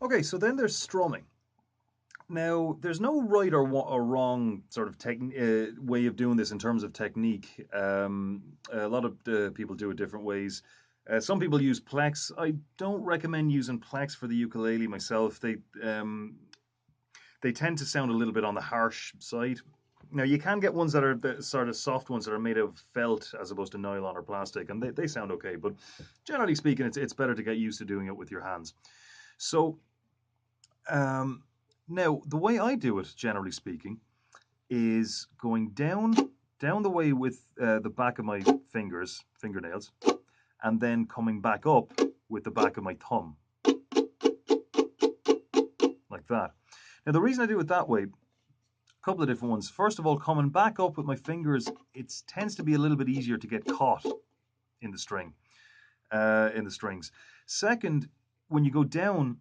Okay, so then there's strumming. Now, there's no right or wrong sort of way of doing this in terms of technique. A lot of people do it different ways. Some people use plex. I don't recommend using plex for the ukulele myself. They tend to sound a little bit on the harsh side. Now, you can get ones that are the sort of soft ones that are made of felt as opposed to nylon or plastic, and they sound okay. But generally speaking, it's better to get used to doing it with your hands. So, um, now the way I do it, generally speaking, is going down the way with the back of my fingernails, and then coming back up with the back of my thumb, like that. Now, the reason I do it that way, a couple of different ones. First of all, coming back up with my fingers, it tends to be a little bit easier to get caught in the in the strings. Second, when you go down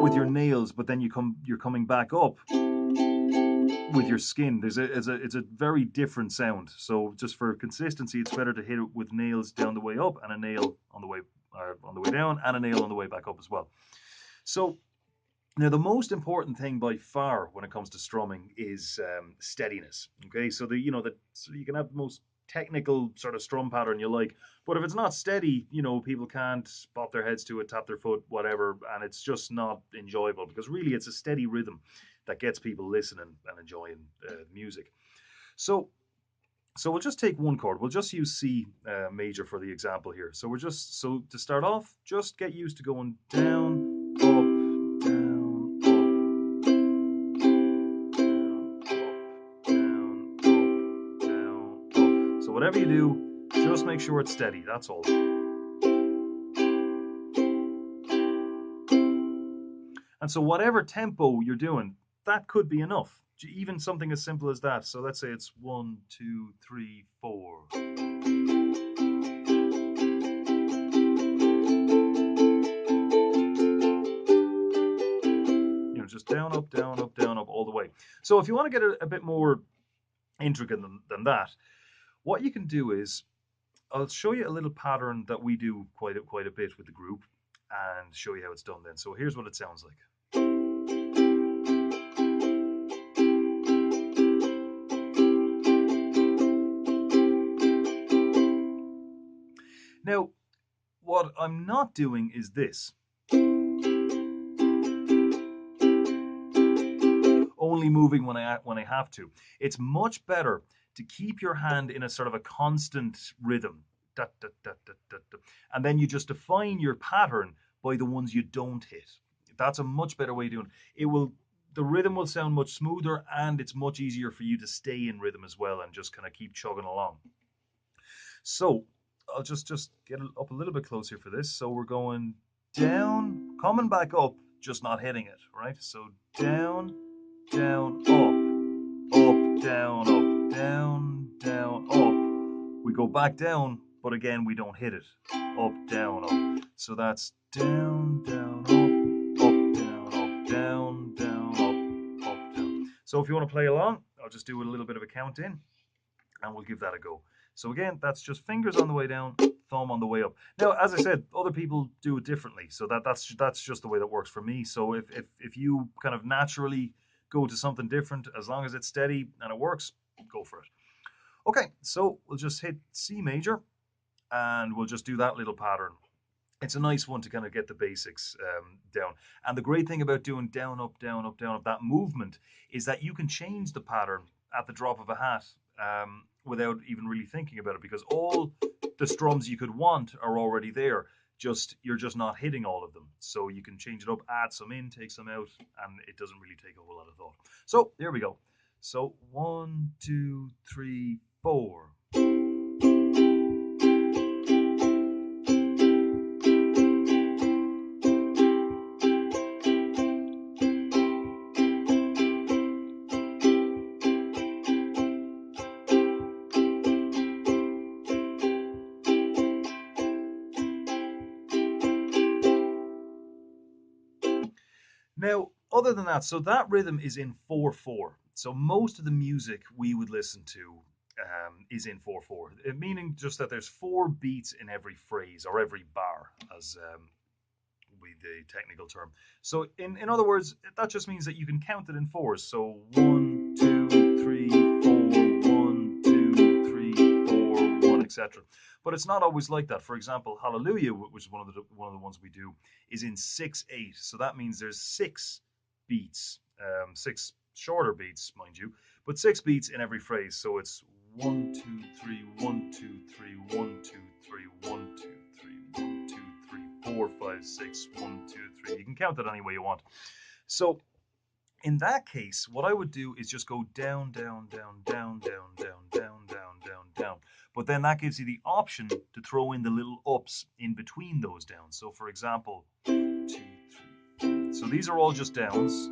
with your nails, but then you're coming back up with your skin. It's a very different sound. So just for consistency, it's better to hit it with nails down the way up and a nail on the way down and a nail on the way back up as well. So now, the most important thing by far when it comes to strumming is steadiness. Okay, so so you can have the most technical sort of strum pattern you like, but if it's not steady, people can't pop their heads to it, tap their foot, whatever, and it's just not enjoyable because really it's a steady rhythm that gets people listening and enjoying music. So. So we'll just take one chord. We'll just use C major for the example here. So so to start off, just get used to going down, up, down, down, up, down, up. So whatever you do, just make sure it's steady. That's all. And so whatever tempo you're doing, that could be enough. Even something as simple as that. So let's say it's 1, 2, 3, 4. Just down, up, all the way. So if you want to get a bit more intricate than that, what you can do is I'll show you a little pattern that we do quite a bit with the group and show you how it's done then. So here's what it sounds like. Now, what I'm not doing is this. Only moving when I have to. It's much better to keep your hand in a sort of a constant rhythm. Da, da, da, da, da, da. And then you just define your pattern by the ones you don't hit. That's a much better way of doing it. The rhythm will sound much smoother and it's much easier for you to stay in rhythm as well and just kind of keep chugging along. So I'll just get up a little bit closer for this. So we're going down, coming back up, just not hitting it, right? So down, down, up, down, up. We go back down, but again, we don't hit it. Up, down, up. So that's down, down, up, up, down. So if you want to play along, I'll just do a little bit of a count in and we'll give that a go. So again, that's just fingers on the way down, thumb on the way up. Now, as I said, other people do it differently, so that's just the way that works for me. So if you kind of naturally go to something different, as long as it's steady and it works, go for it. Okay, so we'll just hit C major, and we'll just do that little pattern. It's a nice one to kind of get the basics down. And the great thing about doing down, up, down, up, down, up, that movement is that you can change the pattern at the drop of a hat without even really thinking about it because all the strums you could want are already there. Just you're just not hitting all of them. So you can change it up, add some in, take some out, and it doesn't really take a whole lot of thought. So there we go. So 1, 2, 3, 4. Now, other than that, so that rhythm is in 4/4. So most of the music we would listen to is in 4/4, meaning just that there's four beats in every phrase or every bar, as the technical term. So in other words, that just means that you can count it in fours. So 1, 2, 3, 4, 1, 2, 3, 4, 1, etc. But it's not always like that. For example, Hallelujah, which is one of the ones we do, is in 6/8. So that means there's six beats, six shorter beats, mind you, but six beats in every phrase. So it's 1, 2, 3, 1, 2, 3, 1, 2, 3, 1, 2, 3, 1, 2, 3, 4, 5, 6, 1, 2, 3. You can count it any way you want. So in that case, what I would do is just go down, down, down, down, down, down, down, down, down, down. But then that gives you the option to throw in the little ups in between those downs. So for example, 2, 3. So these are all just downs.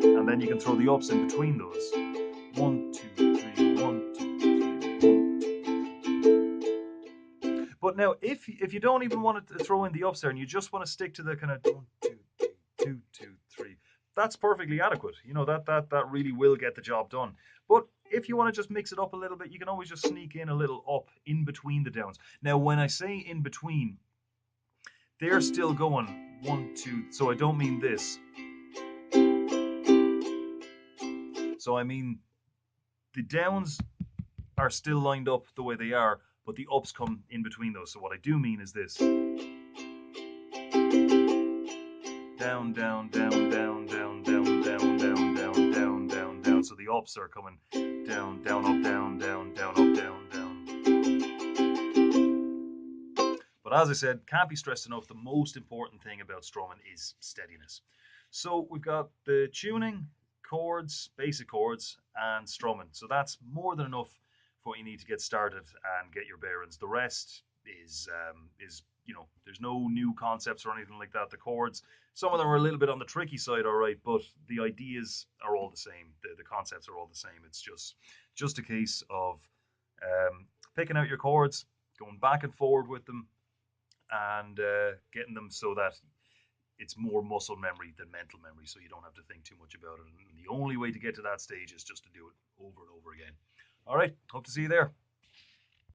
And then you can throw the ups in between those. 1, 2, 3, 1, 2, 3, 1. But now, if you don't even want to throw in the ups there, and you just want to stick to the kind of 1, 2, 2, 2, 3, that's perfectly adequate. You know that really will get the job done. But if you want to just mix it up a little bit, you can always just sneak in a little up in between the downs. Now, when I say in between, they're still going 1, 2. So I don't mean this. So I mean the downs are still lined up the way they are, but the ups come in between those. So what I do mean is this. Down, down, down, down, down, down, down, down, down, down, down, down. So the ups are coming down, down, up, down, down, down, up, down, down. But as I said, can't be stressed enough, the most important thing about strumming is steadiness. So we've got the tuning, chords, basic chords, and strumming. So that's more than enough for what you need to get started and get your bearings. The rest is there's no new concepts or anything like that. The chords, some of them are a little bit on the tricky side, all right, but the ideas are all the same. The concepts are all the same. It's just a case of picking out your chords, going back and forward with them, and getting them so that it's more muscle memory than mental memory, so you don't have to think too much about it. And the only way to get to that stage is just to do it over and over again. All right, hope to see you there.